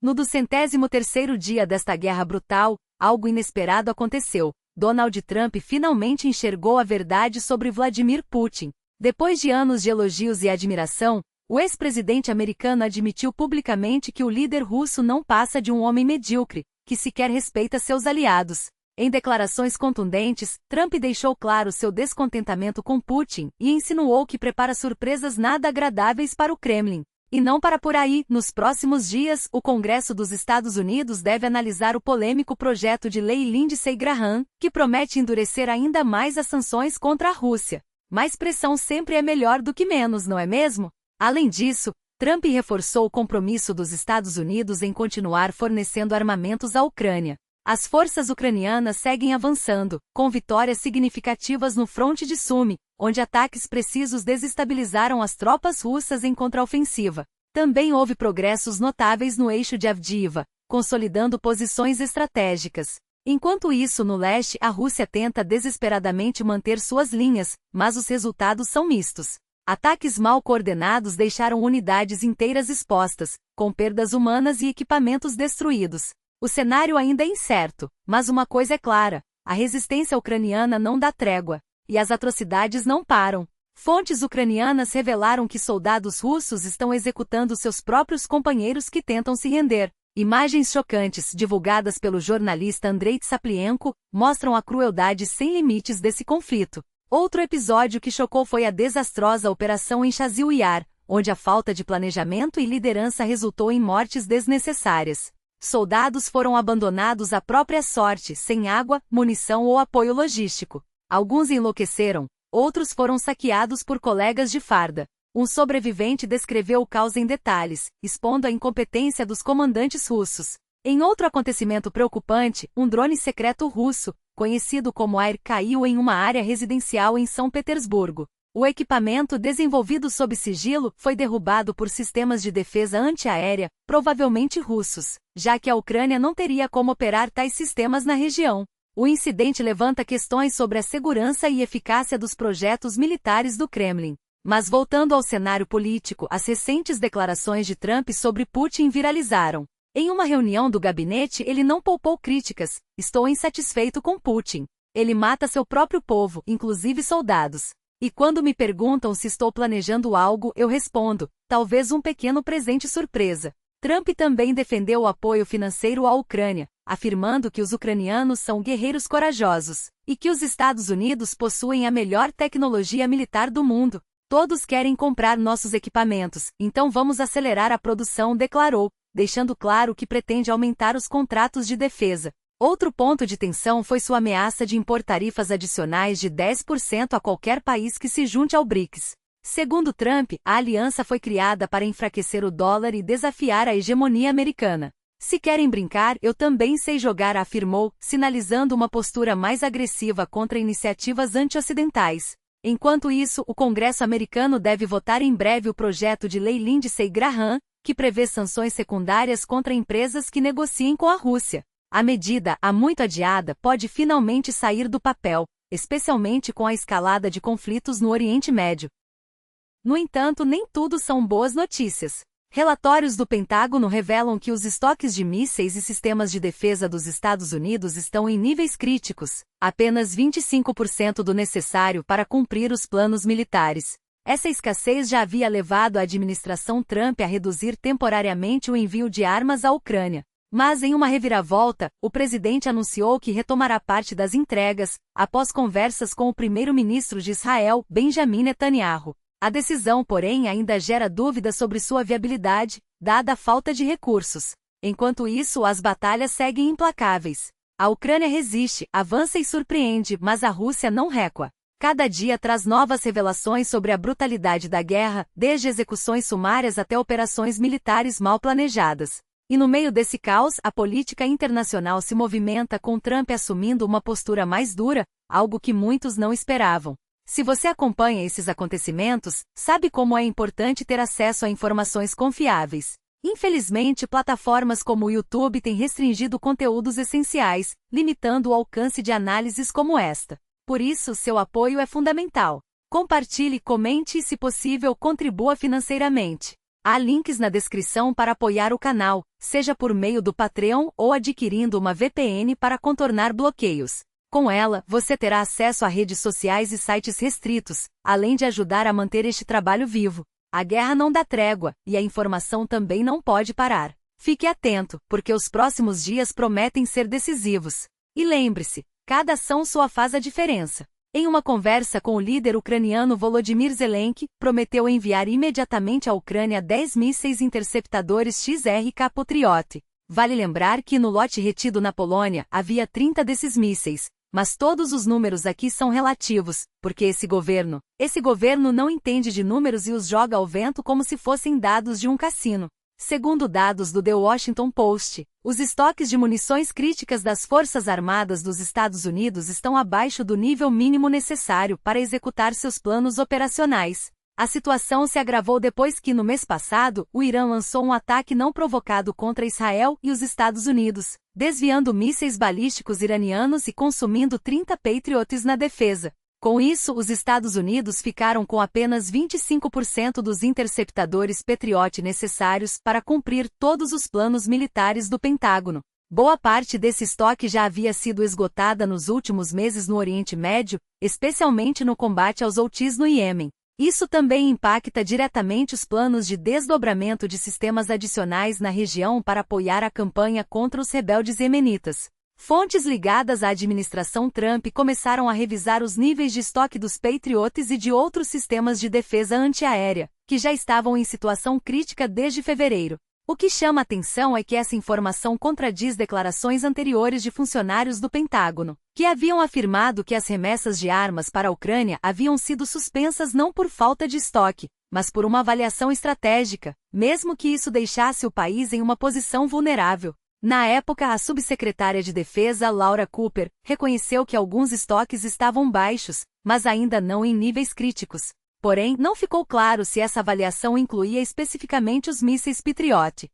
No 203º dia desta guerra brutal, algo inesperado aconteceu. Donald Trump finalmente enxergou a verdade sobre Vladimir Putin. Depois de anos de elogios e admiração, o ex-presidente americano admitiu publicamente que o líder russo não passa de um homem medíocre, que sequer respeita seus aliados. Em declarações contundentes, Trump deixou claro seu descontentamento com Putin e insinuou que prepara surpresas nada agradáveis para o Kremlin. E não para por aí, nos próximos dias, o Congresso dos Estados Unidos deve analisar o polêmico projeto de lei Lindsey Graham, que promete endurecer ainda mais as sanções contra a Rússia. Mais pressão sempre é melhor do que menos, não é mesmo? Além disso, Trump reforçou o compromisso dos Estados Unidos em continuar fornecendo armamentos à Ucrânia. As forças ucranianas seguem avançando, com vitórias significativas no fronte de Sumi, onde ataques precisos desestabilizaram as tropas russas em contraofensiva. Também houve progressos notáveis no eixo de Avdiivka, consolidando posições estratégicas. Enquanto isso, no leste, a Rússia tenta desesperadamente manter suas linhas, mas os resultados são mistos. Ataques mal coordenados deixaram unidades inteiras expostas, com perdas humanas e equipamentos destruídos. O cenário ainda é incerto, mas uma coisa é clara: a resistência ucraniana não dá trégua, e as atrocidades não param. Fontes ucranianas revelaram que soldados russos estão executando seus próprios companheiros que tentam se render. Imagens chocantes, divulgadas pelo jornalista Andrei Tsaplienko, mostram a crueldade sem limites desse conflito. Outro episódio que chocou foi a desastrosa operação em Chazil Yar, onde a falta de planejamento e liderança resultou em mortes desnecessárias. Soldados foram abandonados à própria sorte, sem água, munição ou apoio logístico. Alguns enlouqueceram, outros foram saqueados por colegas de farda. Um sobrevivente descreveu o caos em detalhes, expondo a incompetência dos comandantes russos. Em outro acontecimento preocupante, um drone secreto russo, conhecido como Air, caiu em uma área residencial em São Petersburgo. O equipamento, desenvolvido sob sigilo, foi derrubado por sistemas de defesa antiaérea, provavelmente russos, já que a Ucrânia não teria como operar tais sistemas na região. O incidente levanta questões sobre a segurança e eficácia dos projetos militares do Kremlin. Mas voltando ao cenário político, as recentes declarações de Trump sobre Putin viralizaram. Em uma reunião do gabinete, ele não poupou críticas: "Estou insatisfeito com Putin. Ele mata seu próprio povo, inclusive soldados. E quando me perguntam se estou planejando algo, eu respondo: talvez um pequeno presente surpresa." Trump também defendeu o apoio financeiro à Ucrânia, afirmando que os ucranianos são guerreiros corajosos, e que os Estados Unidos possuem a melhor tecnologia militar do mundo. "Todos querem comprar nossos equipamentos, então vamos acelerar a produção", declarou, deixando claro que pretende aumentar os contratos de defesa. Outro ponto de tensão foi sua ameaça de impor tarifas adicionais de 10% a qualquer país que se junte ao BRICS. Segundo Trump, a aliança foi criada para enfraquecer o dólar e desafiar a hegemonia americana. "Se querem brincar, eu também sei jogar", afirmou, sinalizando uma postura mais agressiva contra iniciativas anti-ocidentais. Enquanto isso, o Congresso americano deve votar em breve o projeto de lei Lindsey Graham, que prevê sanções secundárias contra empresas que negociem com a Rússia. A medida, há muito adiada, pode finalmente sair do papel, especialmente com a escalada de conflitos no Oriente Médio. No entanto, nem tudo são boas notícias. Relatórios do Pentágono revelam que os estoques de mísseis e sistemas de defesa dos Estados Unidos estão em níveis críticos, apenas 25% do necessário para cumprir os planos militares. Essa escassez já havia levado a administração Trump a reduzir temporariamente o envio de armas à Ucrânia. Mas em uma reviravolta, o presidente anunciou que retomará parte das entregas, após conversas com o primeiro-ministro de Israel, Benjamin Netanyahu. A decisão, porém, ainda gera dúvidas sobre sua viabilidade, dada a falta de recursos. Enquanto isso, as batalhas seguem implacáveis. A Ucrânia resiste, avança e surpreende, mas a Rússia não recua. Cada dia traz novas revelações sobre a brutalidade da guerra, desde execuções sumárias até operações militares mal planejadas. E no meio desse caos, a política internacional se movimenta, com Trump assumindo uma postura mais dura, algo que muitos não esperavam. Se você acompanha esses acontecimentos, sabe como é importante ter acesso a informações confiáveis. Infelizmente, plataformas como o YouTube têm restringido conteúdos essenciais, limitando o alcance de análises como esta. Por isso, seu apoio é fundamental. Compartilhe, comente e, se possível, contribua financeiramente. Há links na descrição para apoiar o canal, seja por meio do Patreon ou adquirindo uma VPN para contornar bloqueios. Com ela, você terá acesso a redes sociais e sites restritos, além de ajudar a manter este trabalho vivo. A guerra não dá trégua, e a informação também não pode parar. Fique atento, porque os próximos dias prometem ser decisivos. E lembre-se, cada ação sua faz a diferença. Em uma conversa com o líder ucraniano Volodymyr Zelensky, prometeu enviar imediatamente à Ucrânia 10 mísseis interceptadores XRK Patriot. Vale lembrar que no lote retido na Polônia havia 30 desses mísseis, mas todos os números aqui são relativos, porque esse governo não entende de números e os joga ao vento como se fossem dados de um cassino. Segundo dados do The Washington Post, os estoques de munições críticas das Forças Armadas dos Estados Unidos estão abaixo do nível mínimo necessário para executar seus planos operacionais. A situação se agravou depois que, no mês passado, o Irã lançou um ataque não provocado contra Israel e os Estados Unidos, desviando mísseis balísticos iranianos e consumindo 30 Patriots na defesa. Com isso, os Estados Unidos ficaram com apenas 25% dos interceptadores Patriot necessários para cumprir todos os planos militares do Pentágono. Boa parte desse estoque já havia sido esgotada nos últimos meses no Oriente Médio, especialmente no combate aos Houthis no Iêmen. Isso também impacta diretamente os planos de desdobramento de sistemas adicionais na região para apoiar a campanha contra os rebeldes iemenitas. Fontes ligadas à administração Trump começaram a revisar os níveis de estoque dos Patriots e de outros sistemas de defesa antiaérea, que já estavam em situação crítica desde fevereiro. O que chama atenção é que essa informação contradiz declarações anteriores de funcionários do Pentágono, que haviam afirmado que as remessas de armas para a Ucrânia haviam sido suspensas não por falta de estoque, mas por uma avaliação estratégica, mesmo que isso deixasse o país em uma posição vulnerável. Na época, a subsecretária de Defesa, Laura Cooper, reconheceu que alguns estoques estavam baixos, mas ainda não em níveis críticos. Porém, não ficou claro se essa avaliação incluía especificamente os mísseis Patriot.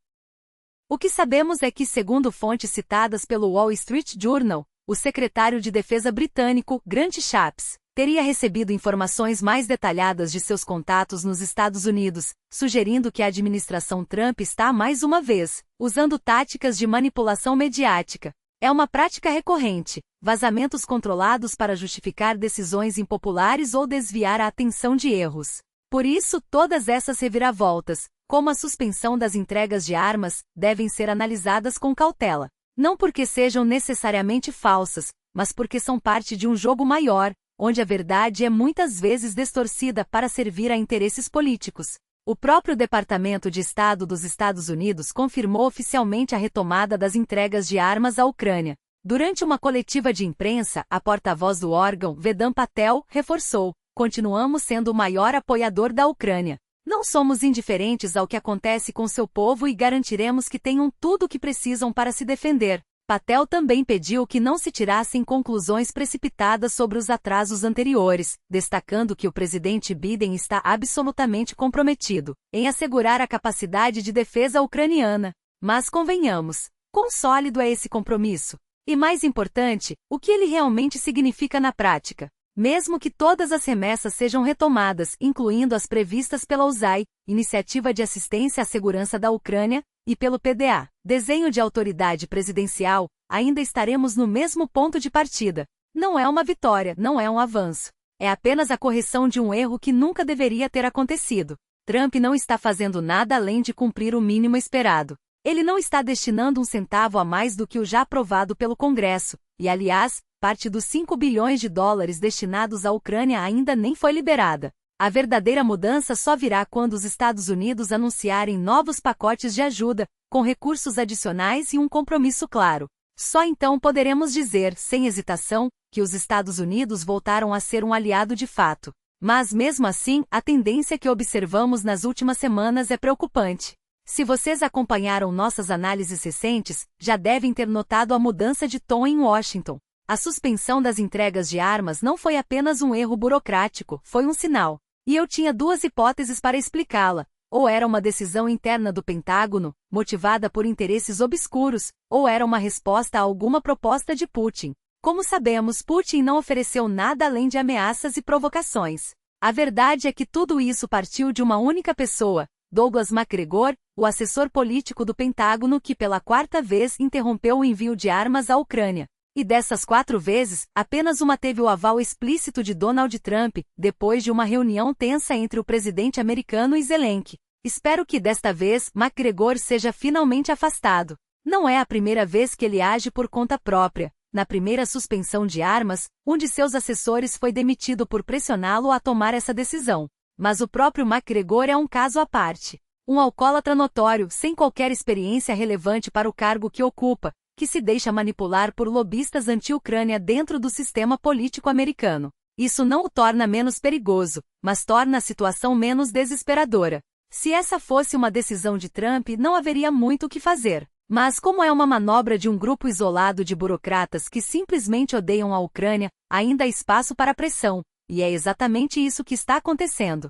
O que sabemos é que, segundo fontes citadas pelo Wall Street Journal, o secretário de Defesa britânico, Grant Shapps, teria recebido informações mais detalhadas de seus contatos nos Estados Unidos, sugerindo que a administração Trump está, mais uma vez, usando táticas de manipulação mediática. É uma prática recorrente, vazamentos controlados para justificar decisões impopulares ou desviar a atenção de erros. Por isso, todas essas reviravoltas, como a suspensão das entregas de armas, devem ser analisadas com cautela. Não porque sejam necessariamente falsas, mas porque são parte de um jogo maior, onde a verdade é muitas vezes distorcida para servir a interesses políticos. O próprio Departamento de Estado dos Estados Unidos confirmou oficialmente a retomada das entregas de armas à Ucrânia. Durante uma coletiva de imprensa, a porta-voz do órgão, Vedant Patel, reforçou: "Continuamos sendo o maior apoiador da Ucrânia. Não somos indiferentes ao que acontece com seu povo e garantiremos que tenham tudo o que precisam para se defender." Patel também pediu que não se tirassem conclusões precipitadas sobre os atrasos anteriores, destacando que o presidente Biden está absolutamente comprometido em assegurar a capacidade de defesa ucraniana. Mas convenhamos, quão sólido é esse compromisso? E mais importante, o que ele realmente significa na prática? Mesmo que todas as remessas sejam retomadas, incluindo as previstas pela USAI, Iniciativa de Assistência à Segurança da Ucrânia, e pelo PDA, Desenho de Autoridade Presidencial, ainda estaremos no mesmo ponto de partida. Não é uma vitória, não é um avanço. É apenas a correção de um erro que nunca deveria ter acontecido. Trump não está fazendo nada além de cumprir o mínimo esperado. Ele não está destinando um centavo a mais do que o já aprovado pelo Congresso, e aliás, parte dos 5 bilhões de dólares destinados à Ucrânia ainda nem foi liberada. A verdadeira mudança só virá quando os Estados Unidos anunciarem novos pacotes de ajuda, com recursos adicionais e um compromisso claro. Só então poderemos dizer, sem hesitação, que os Estados Unidos voltaram a ser um aliado de fato. Mas mesmo assim, a tendência que observamos nas últimas semanas é preocupante. Se vocês acompanharam nossas análises recentes, já devem ter notado a mudança de tom em Washington. A suspensão das entregas de armas não foi apenas um erro burocrático, foi um sinal. E eu tinha duas hipóteses para explicá-la. Ou era uma decisão interna do Pentágono, motivada por interesses obscuros, ou era uma resposta a alguma proposta de Putin. Como sabemos, Putin não ofereceu nada além de ameaças e provocações. A verdade é que tudo isso partiu de uma única pessoa, Douglas Macgregor, o assessor político do Pentágono que pela quarta vez interrompeu o envio de armas à Ucrânia. E dessas 4 vezes, apenas uma teve o aval explícito de Donald Trump, depois de uma reunião tensa entre o presidente americano e Zelensky. Espero que desta vez Macgregor seja finalmente afastado. Não é a primeira vez que ele age por conta própria. Na primeira suspensão de armas, um de seus assessores foi demitido por pressioná-lo a tomar essa decisão. Mas o próprio Macgregor é um caso à parte. Um alcoólatra notório, sem qualquer experiência relevante para o cargo que ocupa, que se deixa manipular por lobistas anti-Ucrânia dentro do sistema político americano. Isso não o torna menos perigoso, mas torna a situação menos desesperadora. Se essa fosse uma decisão de Trump, não haveria muito o que fazer. Mas como é uma manobra de um grupo isolado de burocratas que simplesmente odeiam a Ucrânia, ainda há espaço para pressão, e é exatamente isso que está acontecendo.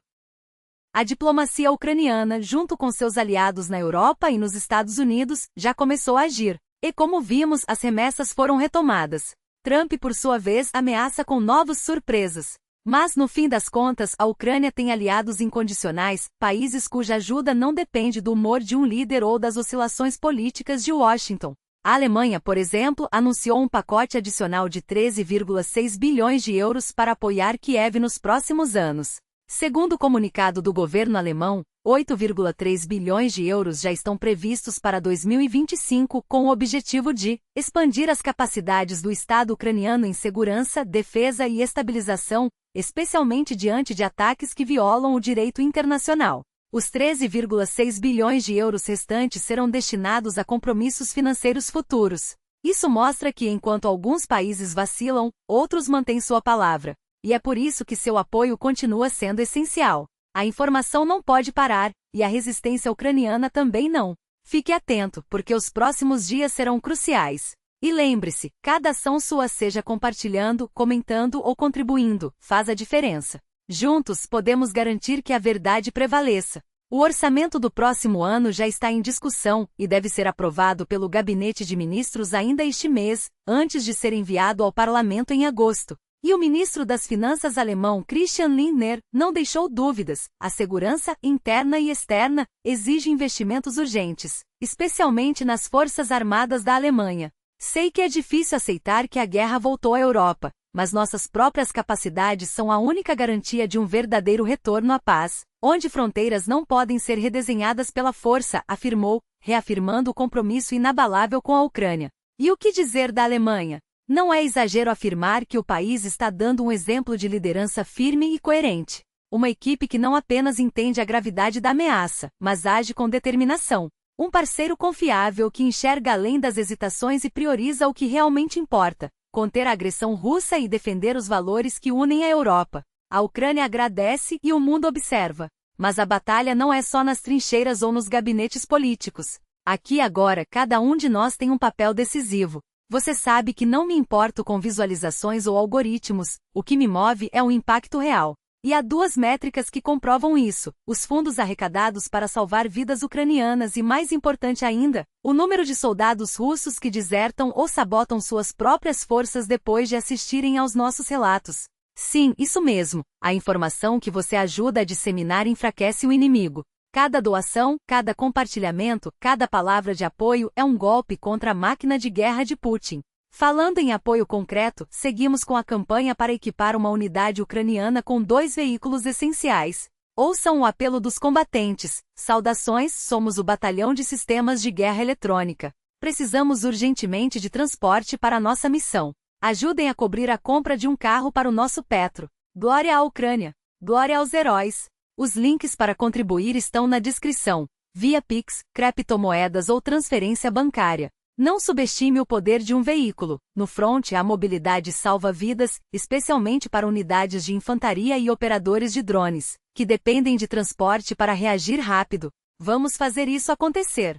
A diplomacia ucraniana, junto com seus aliados na Europa e nos Estados Unidos, já começou a agir. E como vimos, as remessas foram retomadas. Trump, por sua vez, ameaça com novas surpresas. Mas, no fim das contas, a Ucrânia tem aliados incondicionais, países cuja ajuda não depende do humor de um líder ou das oscilações políticas de Washington. A Alemanha, por exemplo, anunciou um pacote adicional de 13,6 bilhões de euros para apoiar Kiev nos próximos anos. Segundo o comunicado do governo alemão, 8,3 bilhões de euros já estão previstos para 2025 com o objetivo de expandir as capacidades do Estado ucraniano em segurança, defesa e estabilização, especialmente diante de ataques que violam o direito internacional. Os 13,6 bilhões de euros restantes serão destinados a compromissos financeiros futuros. Isso mostra que enquanto alguns países vacilam, outros mantêm sua palavra. E é por isso que seu apoio continua sendo essencial. A informação não pode parar, e a resistência ucraniana também não. Fique atento, porque os próximos dias serão cruciais. E lembre-se, cada ação sua, seja compartilhando, comentando ou contribuindo, faz a diferença. Juntos, podemos garantir que a verdade prevaleça. O orçamento do próximo ano já está em discussão, e deve ser aprovado pelo Gabinete de Ministros ainda este mês, antes de ser enviado ao Parlamento em agosto. E o ministro das Finanças alemão Christian Lindner não deixou dúvidas: a segurança interna e externa exige investimentos urgentes, especialmente nas forças armadas da Alemanha. Sei que é difícil aceitar que a guerra voltou à Europa, mas nossas próprias capacidades são a única garantia de um verdadeiro retorno à paz, onde fronteiras não podem ser redesenhadas pela força, afirmou, reafirmando o compromisso inabalável com a Ucrânia. E o que dizer da Alemanha? Não é exagero afirmar que o país está dando um exemplo de liderança firme e coerente. Uma equipe que não apenas entende a gravidade da ameaça, mas age com determinação. Um parceiro confiável que enxerga além das hesitações e prioriza o que realmente importa: conter a agressão russa e defender os valores que unem a Europa. A Ucrânia agradece e o mundo observa. Mas a batalha não é só nas trincheiras ou nos gabinetes políticos. Aqui e agora, cada um de nós tem um papel decisivo. Você sabe que não me importo com visualizações ou algoritmos, o que me move é o impacto real. E há 2 métricas que comprovam isso: os fundos arrecadados para salvar vidas ucranianas e, mais importante ainda, o número de soldados russos que desertam ou sabotam suas próprias forças depois de assistirem aos nossos relatos. Sim, isso mesmo, a informação que você ajuda a disseminar enfraquece o inimigo. Cada doação, cada compartilhamento, cada palavra de apoio é um golpe contra a máquina de guerra de Putin. Falando em apoio concreto, seguimos com a campanha para equipar uma unidade ucraniana com 2 veículos essenciais. Ouçam o apelo dos combatentes. Saudações, somos o Batalhão de Sistemas de Guerra Eletrônica. Precisamos urgentemente de transporte para a nossa missão. Ajudem a cobrir a compra de um carro para o nosso Petro. Glória à Ucrânia. Glória aos heróis. Os links para contribuir estão na descrição, via Pix, criptomoedas ou transferência bancária. Não subestime o poder de um veículo. No front, a mobilidade salva vidas, especialmente para unidades de infantaria e operadores de drones, que dependem de transporte para reagir rápido. Vamos fazer isso acontecer.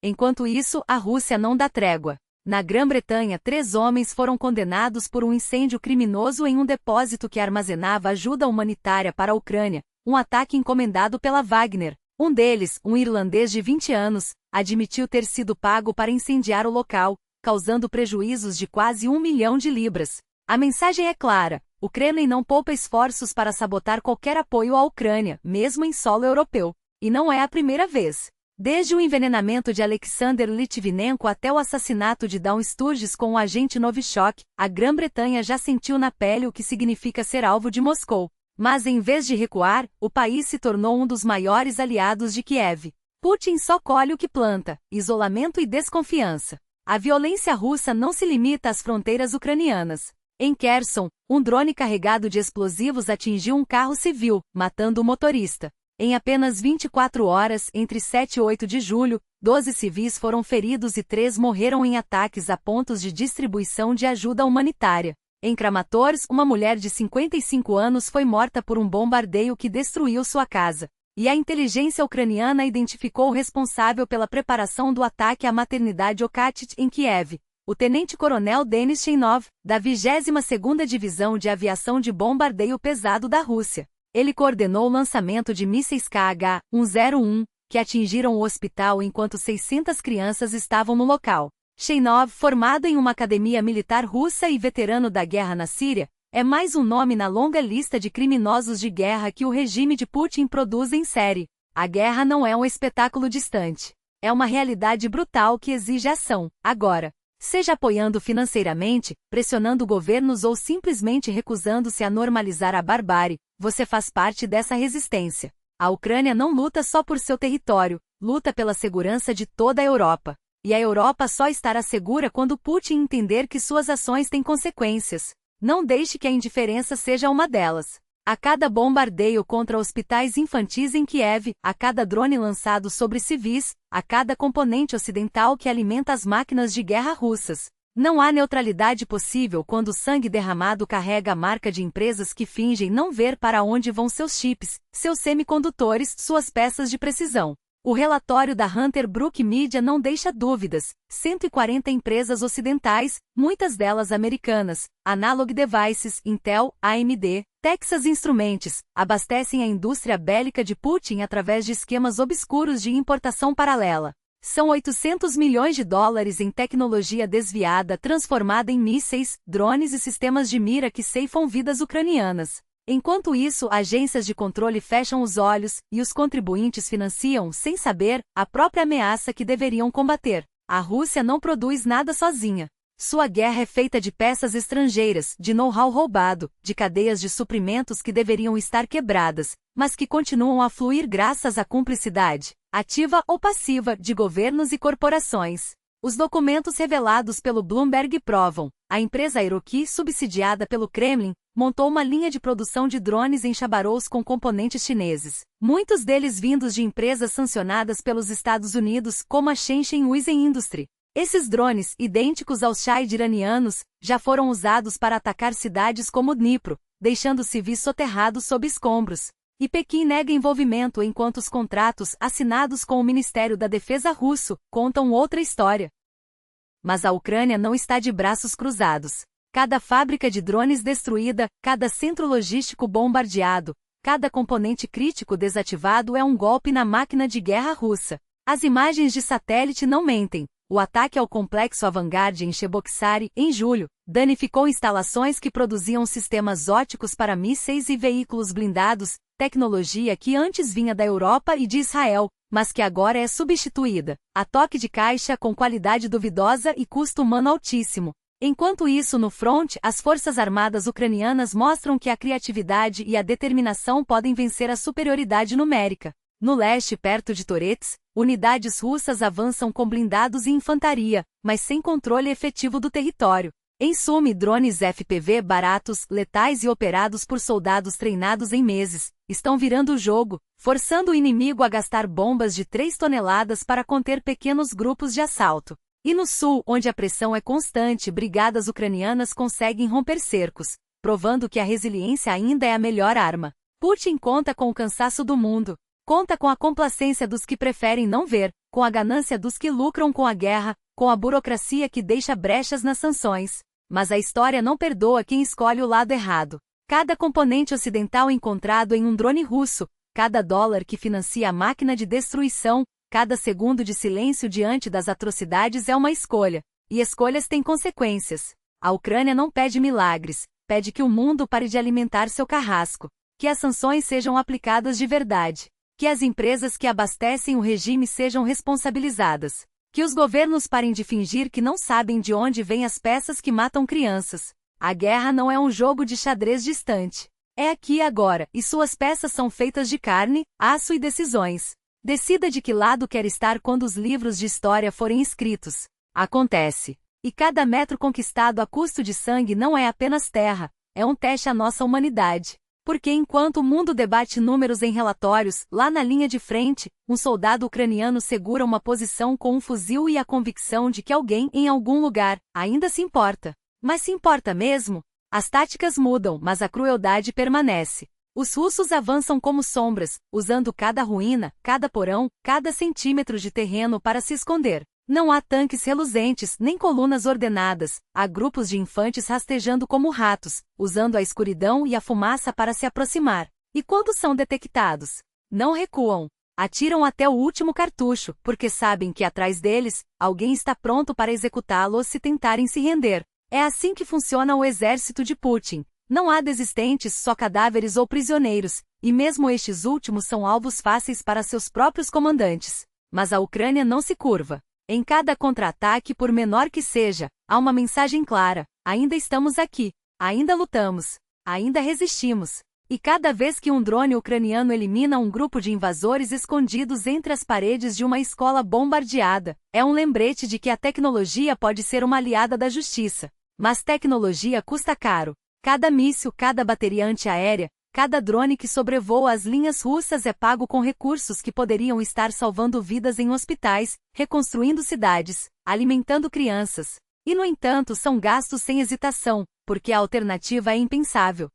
Enquanto isso, a Rússia não dá trégua. Na Grã-Bretanha, 3 homens foram condenados por um incêndio criminoso em um depósito que armazenava ajuda humanitária para a Ucrânia. Um ataque encomendado pela Wagner. Um deles, um irlandês de 20 anos, admitiu ter sido pago para incendiar o local, causando prejuízos de quase 1 milhão de libras. A mensagem é clara: o Kremlin não poupa esforços para sabotar qualquer apoio à Ucrânia, mesmo em solo europeu. E não é a primeira vez. Desde o envenenamento de Alexander Litvinenko até o assassinato de Dawn Sturges com o agente Novichok, a Grã-Bretanha já sentiu na pele o que significa ser alvo de Moscou. Mas em vez de recuar, o país se tornou um dos maiores aliados de Kiev. Putin só colhe o que planta: isolamento e desconfiança. A violência russa não se limita às fronteiras ucranianas. Em Kherson, um drone carregado de explosivos atingiu um carro civil, matando o motorista. Em apenas 24 horas, entre 7 e 8 de julho, 12 civis foram feridos e 3 morreram em ataques a pontos de distribuição de ajuda humanitária. Em Kramatorsk, uma mulher de 55 anos foi morta por um bombardeio que destruiu sua casa. E a inteligência ucraniana identificou o responsável pela preparação do ataque à maternidade Okatit em Kiev, o tenente-coronel Denis Cheinov, da 22ª Divisão de Aviação de Bombardeio Pesado da Rússia. Ele coordenou o lançamento de mísseis Kh-101, que atingiram o hospital enquanto 600 crianças estavam no local. Cheinov, formado em uma academia militar russa e veterano da guerra na Síria, é mais um nome na longa lista de criminosos de guerra que o regime de Putin produz em série. A guerra não é um espetáculo distante. É uma realidade brutal que exige ação, agora. Seja apoiando financeiramente, pressionando governos ou simplesmente recusando-se a normalizar a barbárie, você faz parte dessa resistência. A Ucrânia não luta só por seu território, luta pela segurança de toda a Europa. E a Europa só estará segura quando Putin entender que suas ações têm consequências. Não deixe que a indiferença seja uma delas. A cada bombardeio contra hospitais infantis em Kiev, a cada drone lançado sobre civis, a cada componente ocidental que alimenta as máquinas de guerra russas. Não há neutralidade possível quando o sangue derramado carrega a marca de empresas que fingem não ver para onde vão seus chips, seus semicondutores, suas peças de precisão. O relatório da Hunter Brook Media não deixa dúvidas. 140 empresas ocidentais, muitas delas americanas, Analog Devices, Intel, AMD, Texas Instruments, abastecem a indústria bélica de Putin através de esquemas obscuros de importação paralela. São 800 milhões de dólares em tecnologia desviada transformada em mísseis, drones e sistemas de mira que ceifam vidas ucranianas. Enquanto isso, agências de controle fecham os olhos, e os contribuintes financiam, sem saber, a própria ameaça que deveriam combater. A Rússia não produz nada sozinha. Sua guerra é feita de peças estrangeiras, de know-how roubado, de cadeias de suprimentos que deveriam estar quebradas, mas que continuam a fluir graças à cumplicidade, ativa ou passiva, de governos e corporações. Os documentos revelados pelo Bloomberg provam: a empresa Aerokey, subsidiada pelo Kremlin, montou uma linha de produção de drones em Chabarovsk com componentes chineses, muitos deles vindos de empresas sancionadas pelos Estados Unidos, como a Shenzhen Wisen Industry. Esses drones, idênticos aos Shahed iranianos, já foram usados para atacar cidades como Dnipro, deixando civis soterrados sob escombros. E Pequim nega envolvimento enquanto os contratos assinados com o Ministério da Defesa russo contam outra história. Mas a Ucrânia não está de braços cruzados. Cada fábrica de drones destruída, cada centro logístico bombardeado, cada componente crítico desativado é um golpe na máquina de guerra russa. As imagens de satélite não mentem. O ataque ao complexo Avangard em Cheboksary, em julho, danificou instalações que produziam sistemas óticos para mísseis e veículos blindados, tecnologia que antes vinha da Europa e de Israel, mas que agora é substituída, a toque de caixa, com qualidade duvidosa e custo humano altíssimo. Enquanto isso, no front, as forças armadas ucranianas mostram que a criatividade e a determinação podem vencer a superioridade numérica. No leste, perto de Torets, unidades russas avançam com blindados e infantaria, mas sem controle efetivo do território. Em suma, drones FPV baratos, letais e operados por soldados treinados em meses, estão virando o jogo, forçando o inimigo a gastar bombas de 3 toneladas para conter pequenos grupos de assalto. E no sul, onde a pressão é constante, brigadas ucranianas conseguem romper cercos, provando que a resiliência ainda é a melhor arma. Putin conta com o cansaço do mundo. Conta com a complacência dos que preferem não ver, com a ganância dos que lucram com a guerra, com a burocracia que deixa brechas nas sanções. Mas a história não perdoa quem escolhe o lado errado. Cada componente ocidental encontrado em um drone russo, cada dólar que financia a máquina de destruição, cada segundo de silêncio diante das atrocidades é uma escolha. E escolhas têm consequências. A Ucrânia não pede milagres, pede que o mundo pare de alimentar seu carrasco. Que as sanções sejam aplicadas de verdade. Que as empresas que abastecem o regime sejam responsabilizadas. Que os governos parem de fingir que não sabem de onde vêm as peças que matam crianças. A guerra não é um jogo de xadrez distante. É aqui e agora, e suas peças são feitas de carne, aço e decisões. Decida de que lado quer estar quando os livros de história forem escritos. Acontece. E cada metro conquistado a custo de sangue não é apenas terra, é um teste à nossa humanidade. Porque enquanto o mundo debate números em relatórios, lá na linha de frente, um soldado ucraniano segura uma posição com um fuzil e a convicção de que alguém, em algum lugar, ainda se importa. Mas se importa mesmo? As táticas mudam, mas a crueldade permanece. Os russos avançam como sombras, usando cada ruína, cada porão, cada centímetro de terreno para se esconder. Não há tanques reluzentes, nem colunas ordenadas, há grupos de infantes rastejando como ratos, usando a escuridão e a fumaça para se aproximar. E quando são detectados? Não recuam. Atiram até o último cartucho, porque sabem que atrás deles, alguém está pronto para executá-los se tentarem se render. É assim que funciona o exército de Putin. Não há desistentes, só cadáveres ou prisioneiros, e mesmo estes últimos são alvos fáceis para seus próprios comandantes. Mas a Ucrânia não se curva. Em cada contra-ataque, por menor que seja, há uma mensagem clara: ainda estamos aqui, ainda lutamos, ainda resistimos. E cada vez que um drone ucraniano elimina um grupo de invasores escondidos entre as paredes de uma escola bombardeada, é um lembrete de que a tecnologia pode ser uma aliada da justiça. Mas tecnologia custa caro. Cada míssil, cada bateria antiaérea, cada drone que sobrevoa as linhas russas é pago com recursos que poderiam estar salvando vidas em hospitais, reconstruindo cidades, alimentando crianças. E, no entanto, são gastos sem hesitação, porque a alternativa é impensável.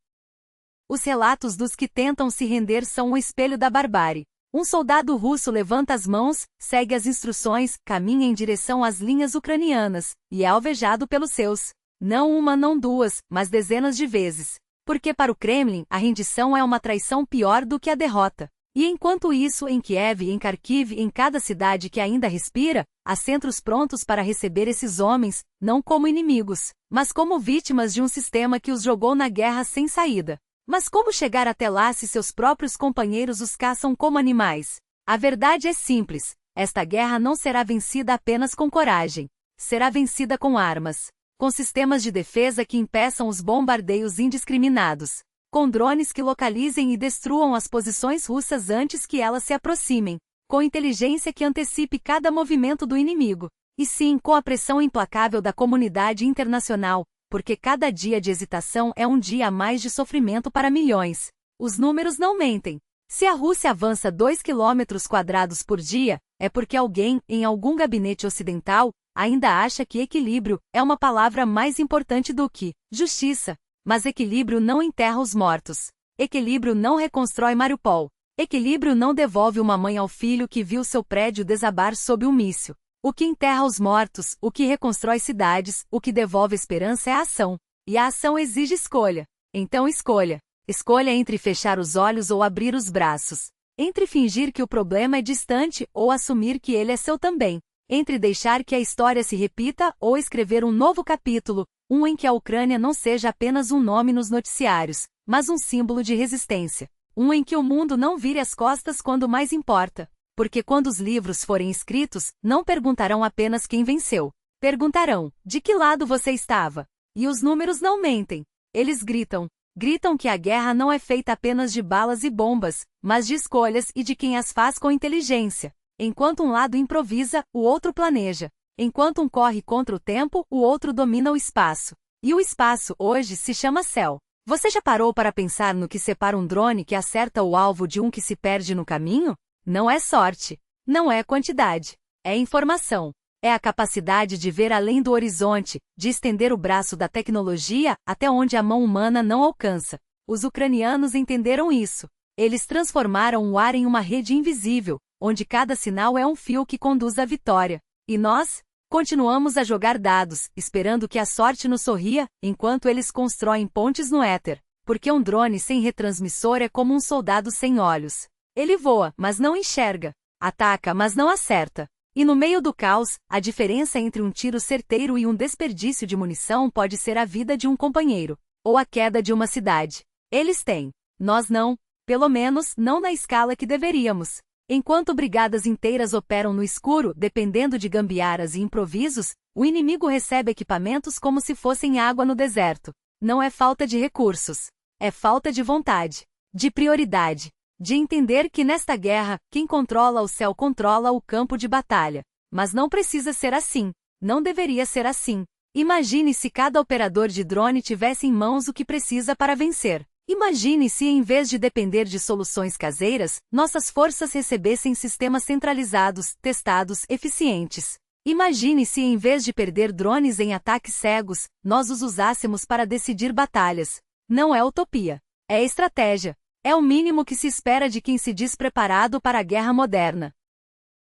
Os relatos dos que tentam se render são um espelho da barbárie. Um soldado russo levanta as mãos, segue as instruções, caminha em direção às linhas ucranianas, e é alvejado pelos seus. Não uma, não duas, mas dezenas de vezes. Porque para o Kremlin, a rendição é uma traição pior do que a derrota. E enquanto isso, em Kiev e em Kharkiv, em cada cidade que ainda respira, há centros prontos para receber esses homens, não como inimigos, mas como vítimas de um sistema que os jogou na guerra sem saída. Mas como chegar até lá se seus próprios companheiros os caçam como animais? A verdade é simples: esta guerra não será vencida apenas com coragem. Será vencida com armas. Com sistemas de defesa que impeçam os bombardeios indiscriminados. Com drones que localizem e destruam as posições russas antes que elas se aproximem. Com inteligência que antecipe cada movimento do inimigo. E sim, com a pressão implacável da comunidade internacional, porque cada dia de hesitação é um dia a mais de sofrimento para milhões. Os números não mentem. Se a Rússia avança 2 km² por dia, é porque alguém, em algum gabinete ocidental, ainda acha que equilíbrio é uma palavra mais importante do que justiça. Mas equilíbrio não enterra os mortos. Equilíbrio não reconstrói Mariupol. Equilíbrio não devolve uma mãe ao filho que viu seu prédio desabar sob um míssil. O que enterra os mortos, o que reconstrói cidades, o que devolve esperança é a ação. E a ação exige escolha. Então escolha. Escolha entre fechar os olhos ou abrir os braços. Entre fingir que o problema é distante ou assumir que ele é seu também. Entre deixar que a história se repita ou escrever um novo capítulo, um em que a Ucrânia não seja apenas um nome nos noticiários, mas um símbolo de resistência. Um em que o mundo não vire as costas quando mais importa. Porque quando os livros forem escritos, não perguntarão apenas quem venceu. Perguntarão: de que lado você estava? E os números não mentem. Eles gritam. Gritam que a guerra não é feita apenas de balas e bombas, mas de escolhas e de quem as faz com inteligência. Enquanto um lado improvisa, o outro planeja. Enquanto um corre contra o tempo, o outro domina o espaço. E o espaço, hoje, se chama céu. Você já parou para pensar no que separa um drone que acerta o alvo de um que se perde no caminho? Não é sorte. Não é quantidade. É informação. É a capacidade de ver além do horizonte, de estender o braço da tecnologia até onde a mão humana não alcança. Os ucranianos entenderam isso. Eles transformaram o ar em uma rede invisível, onde cada sinal é um fio que conduz à vitória. E nós? Continuamos a jogar dados, esperando que a sorte nos sorria, enquanto eles constroem pontes no éter. Porque um drone sem retransmissor é como um soldado sem olhos. Ele voa, mas não enxerga. Ataca, mas não acerta. E no meio do caos, a diferença entre um tiro certeiro e um desperdício de munição pode ser a vida de um companheiro, ou a queda de uma cidade. Eles têm. Nós não. Pelo menos, não na escala que deveríamos. Enquanto brigadas inteiras operam no escuro, dependendo de gambiarras e improvisos, o inimigo recebe equipamentos como se fossem água no deserto. Não é falta de recursos. É falta de vontade, de prioridade, de entender que nesta guerra, quem controla o céu controla o campo de batalha. Mas não precisa ser assim. Não deveria ser assim. Imagine se cada operador de drone tivesse em mãos o que precisa para vencer. Imagine se, em vez de depender de soluções caseiras, nossas forças recebessem sistemas centralizados, testados, eficientes. Imagine se, em vez de perder drones em ataques cegos, nós os usássemos para decidir batalhas. Não é utopia. É estratégia. É o mínimo que se espera de quem se diz preparado para a guerra moderna.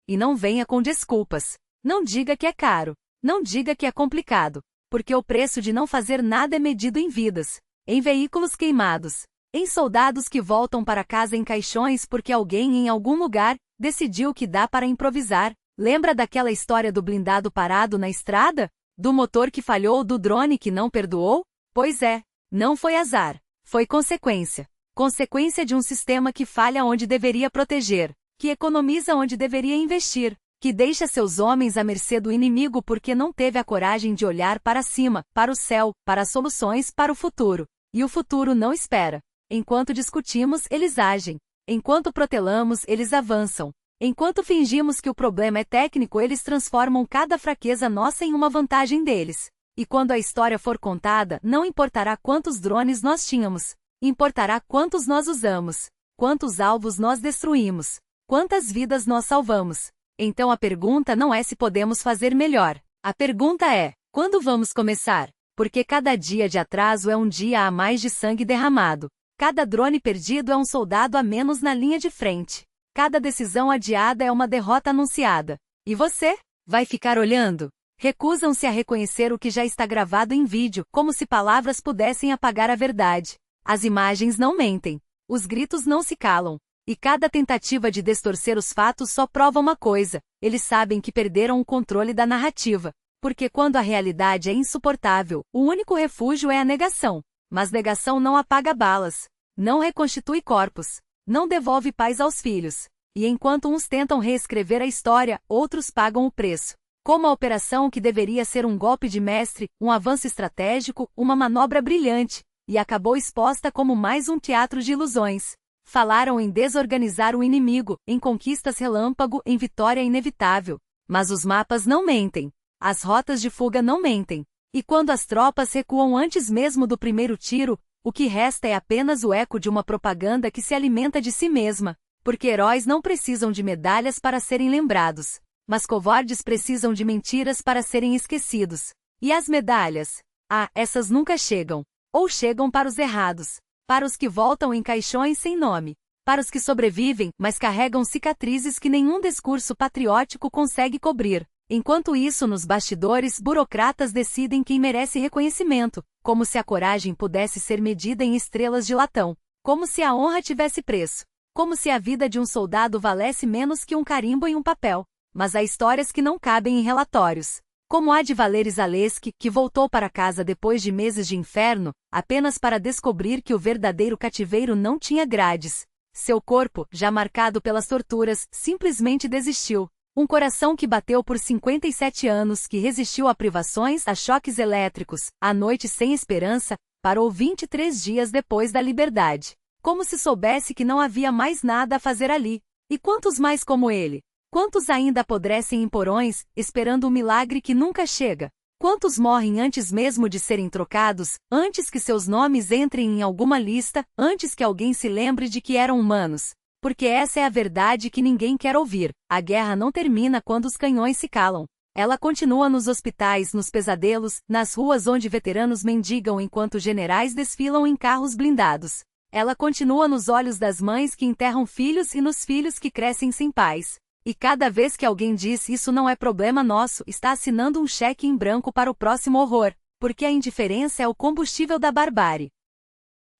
E não venha com desculpas. Não diga que é caro. Não diga que é complicado. Porque o preço de não fazer nada é medido em vidas. Em veículos queimados, em soldados que voltam para casa em caixões porque alguém em algum lugar decidiu que dá para improvisar. Lembra daquela história do blindado parado na estrada? Do motor que falhou, do drone que não perdoou? Pois é, não foi azar, foi consequência. Consequência de um sistema que falha onde deveria proteger, que economiza onde deveria investir, que deixa seus homens à mercê do inimigo porque não teve a coragem de olhar para cima, para o céu, para as soluções, para o futuro. E o futuro não espera. Enquanto discutimos, eles agem. Enquanto protelamos, eles avançam. Enquanto fingimos que o problema é técnico, eles transformam cada fraqueza nossa em uma vantagem deles. E quando a história for contada, não importará quantos drones nós tínhamos. Importará quantos nós usamos. Quantos alvos nós destruímos. Quantas vidas nós salvamos. Então a pergunta não é se podemos fazer melhor. A pergunta é, quando vamos começar? Porque cada dia de atraso é um dia a mais de sangue derramado. Cada drone perdido é um soldado a menos na linha de frente. Cada decisão adiada é uma derrota anunciada. E você? Vai ficar olhando? Recusam-se a reconhecer o que já está gravado em vídeo, como se palavras pudessem apagar a verdade. As imagens não mentem. Os gritos não se calam. E cada tentativa de distorcer os fatos só prova uma coisa: eles sabem que perderam o controle da narrativa. Porque quando a realidade é insuportável, o único refúgio é a negação. Mas negação não apaga balas. Não reconstitui corpos. Não devolve paz aos filhos. E enquanto uns tentam reescrever a história, outros pagam o preço. Como a operação que deveria ser um golpe de mestre, um avanço estratégico, uma manobra brilhante, e acabou exposta como mais um teatro de ilusões. Falaram em desorganizar o inimigo, em conquistas relâmpago, em vitória inevitável. Mas os mapas não mentem. As rotas de fuga não mentem. E quando as tropas recuam antes mesmo do primeiro tiro, o que resta é apenas o eco de uma propaganda que se alimenta de si mesma. Porque heróis não precisam de medalhas para serem lembrados. Mas covardes precisam de mentiras para serem esquecidos. E as medalhas? Ah, essas nunca chegam. Ou chegam para os errados. Para os que voltam em caixões sem nome. Para os que sobrevivem, mas carregam cicatrizes que nenhum discurso patriótico consegue cobrir. Enquanto isso, nos bastidores, burocratas decidem quem merece reconhecimento, como se a coragem pudesse ser medida em estrelas de latão, como se a honra tivesse preço, como se a vida de um soldado valesse menos que um carimbo em um papel. Mas há histórias que não cabem em relatórios. Como a de Valery Zaleski, que voltou para casa depois de meses de inferno, apenas para descobrir que o verdadeiro cativeiro não tinha grades. Seu corpo, já marcado pelas torturas, simplesmente desistiu. Um coração que bateu por 57 anos, que resistiu a privações, a choques elétricos, a noite sem esperança, parou 23 dias depois da liberdade. Como se soubesse que não havia mais nada a fazer ali. E quantos mais como ele? Quantos ainda apodrecem em porões, esperando um milagre que nunca chega? Quantos morrem antes mesmo de serem trocados, antes que seus nomes entrem em alguma lista, antes que alguém se lembre de que eram humanos? Porque essa é a verdade que ninguém quer ouvir. A guerra não termina quando os canhões se calam. Ela continua nos hospitais, nos pesadelos, nas ruas onde veteranos mendigam enquanto generais desfilam em carros blindados. Ela continua nos olhos das mães que enterram filhos e nos filhos que crescem sem pais. E cada vez que alguém diz isso não é problema nosso, está assinando um cheque em branco para o próximo horror, porque a indiferença é o combustível da barbárie.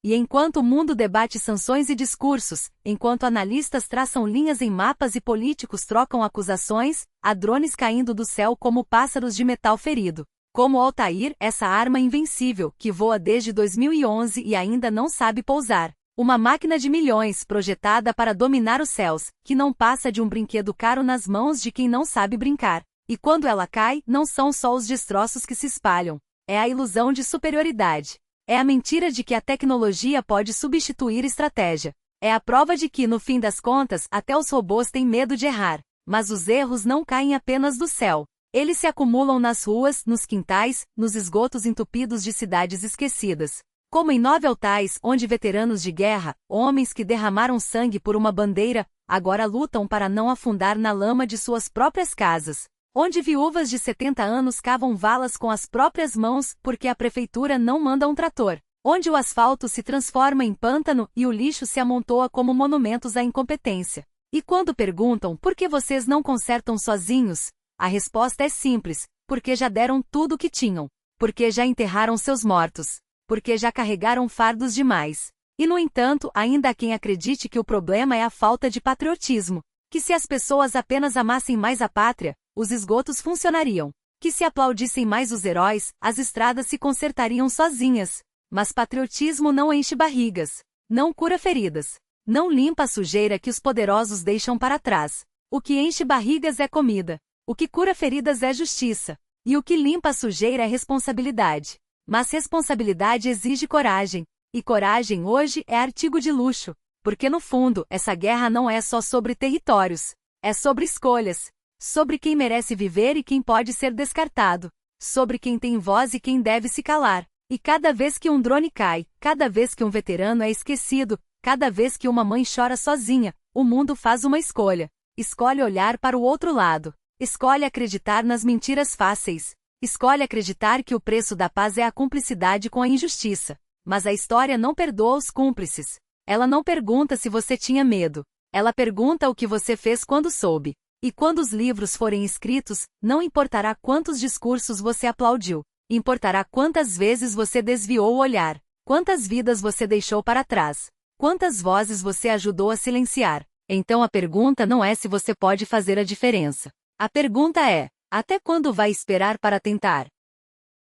E enquanto o mundo debate sanções e discursos, enquanto analistas traçam linhas em mapas e políticos trocam acusações, há drones caindo do céu como pássaros de metal ferido. Como Altair, essa arma invencível, que voa desde 2011 e ainda não sabe pousar. Uma máquina de milhões projetada para dominar os céus, que não passa de um brinquedo caro nas mãos de quem não sabe brincar. E quando ela cai, não são só os destroços que se espalham. É a ilusão de superioridade. É a mentira de que a tecnologia pode substituir estratégia. É a prova de que, no fim das contas, até os robôs têm medo de errar. Mas os erros não caem apenas do céu. Eles se acumulam nas ruas, nos quintais, nos esgotos entupidos de cidades esquecidas. Como em Novel Ties, onde veteranos de guerra, homens que derramaram sangue por uma bandeira, agora lutam para não afundar na lama de suas próprias casas. Onde viúvas de 70 anos cavam valas com as próprias mãos porque a prefeitura não manda um trator. Onde o asfalto se transforma em pântano e o lixo se amontoa como monumentos à incompetência. E quando perguntam por que vocês não consertam sozinhos, a resposta é simples: porque já deram tudo o que tinham. Porque já enterraram seus mortos. Porque já carregaram fardos demais. E no entanto, ainda há quem acredite que o problema é a falta de patriotismo. Que se as pessoas apenas amassem mais a pátria, os esgotos funcionariam. Que se aplaudissem mais os heróis, as estradas se consertariam sozinhas. Mas patriotismo não enche barrigas. Não cura feridas. Não limpa a sujeira que os poderosos deixam para trás. O que enche barrigas é comida. O que cura feridas é justiça. E o que limpa a sujeira é responsabilidade. Mas responsabilidade exige coragem. E coragem hoje é artigo de luxo. Porque no fundo, essa guerra não é só sobre territórios. É sobre escolhas. Sobre quem merece viver e quem pode ser descartado. Sobre quem tem voz e quem deve se calar. E cada vez que um drone cai, cada vez que um veterano é esquecido, cada vez que uma mãe chora sozinha, o mundo faz uma escolha. Escolhe olhar para o outro lado. Escolhe acreditar nas mentiras fáceis. Escolhe acreditar que o preço da paz é a cumplicidade com a injustiça. Mas a história não perdoa os cúmplices. Ela não pergunta se você tinha medo. Ela pergunta o que você fez quando soube. E quando os livros forem escritos, não importará quantos discursos você aplaudiu. Importará quantas vezes você desviou o olhar. Quantas vidas você deixou para trás. Quantas vozes você ajudou a silenciar. Então a pergunta não é se você pode fazer a diferença. A pergunta é: até quando vai esperar para tentar?